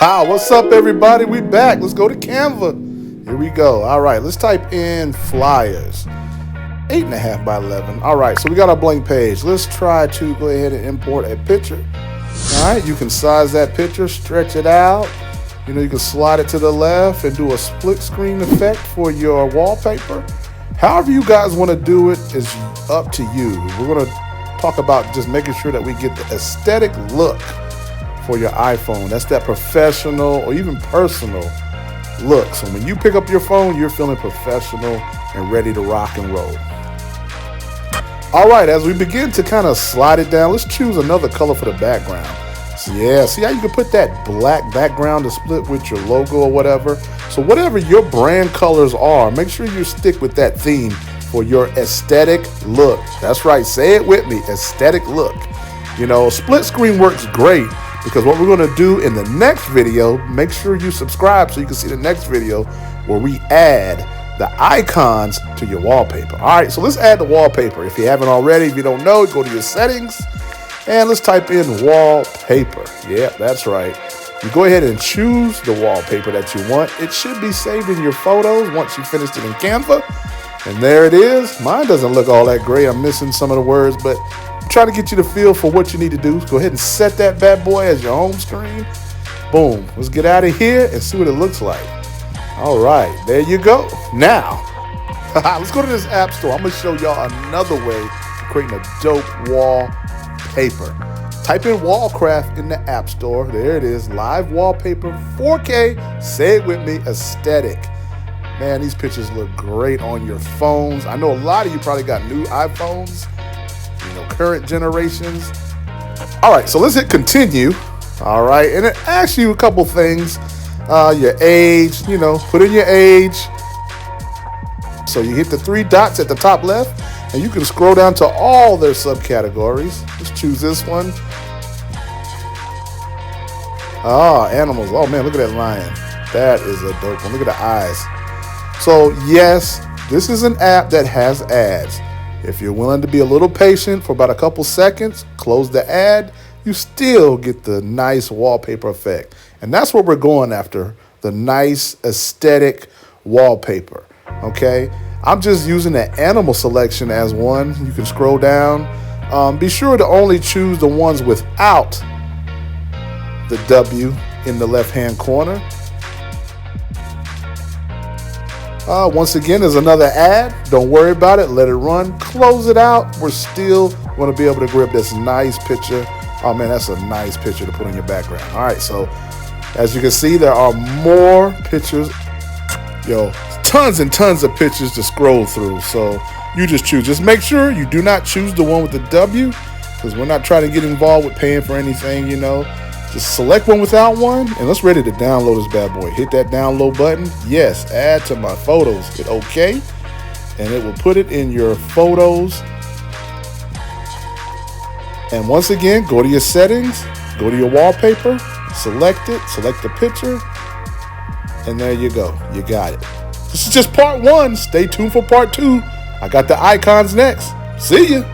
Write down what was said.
What's up, everybody? We back. Let's go to Canva. Here we go. All right, let's type in flyers. 8.5 by 11. All right, so we got our blank page. Let's try to go ahead and import a picture. All right, you can size that picture, stretch it out. You can slide it to the left and do a split screen effect for your wallpaper. However you guys want to do it is up to you. We're going to talk about just making sure that we get the aesthetic look for your iPhone. That's that professional or even personal look. So when you pick up your phone, you're feeling professional and ready to rock and roll. All right, as we begin to kind of slide it down, let's choose another color for the background. So yeah, see how you can put that black background to split with your logo or whatever. So whatever your brand colors are, make sure you stick with that theme for your aesthetic look. That's right, say it with me, aesthetic look. Split screen works great because what we're going to do in the next video, make sure you subscribe so you can see the next video where we add the icons to your wallpaper. All right, so let's add the wallpaper. If you haven't already, if you don't know, go to your settings and let's type in wallpaper. Yeah, that's right. You go ahead and choose the wallpaper that you want. It should be saved in your photos once you finished it in Canva. And there it is. Mine doesn't look all that great. I'm missing some of the words, but I'm trying to get you the feel for what you need to do. Go ahead and set that bad boy as your home screen. Boom. Let's get out of here and see what it looks like. All right, there you go. Now, let's go to this app store. I'm going to show y'all another way of creating a dope wallpaper. Type in Wallcraft in the app store. There it is, live wallpaper, 4K. Say it with me, aesthetic. Man, these pictures look great on your phones. I know a lot of you probably got new iPhones, current generations. All right, so let's hit continue. All right, and it asks you a couple things. Your age, put in your age. So you hit the 3 dots at the top left, and you can scroll down to all their subcategories. Let's choose this one. Animals. Oh man, look at that lion. That is a dope one. Look at the eyes. So yes, this is an app that has ads. If you're willing to be a little patient for about a couple seconds, close the ad, you still get the nice wallpaper effect. And that's what we're going after, the nice aesthetic wallpaper, okay? I'm just using the animal selection as one. You can scroll down. Be sure to only choose the ones without the W in the left-hand corner. Once again, there's another ad. Don't worry about it. Let it run. Close it out. We're still going to be able to grab this nice picture. Oh, man, that's a nice picture to put in your background. All right, so as you can see, there are more pictures. Tons and tons of pictures to scroll through. So you just choose. Just make sure you do not choose the one with the W because we're not trying to get involved with paying for anything, Just select one without one, and let's ready to download this bad boy. Hit that download button. Yes, add to my photos. Hit OK, and it will put it in your photos. And once again, go to your settings, go to your wallpaper, select it, select the picture, and there you go. You got it. This is just part 1. Stay tuned for part 2. I got the icons next. See ya.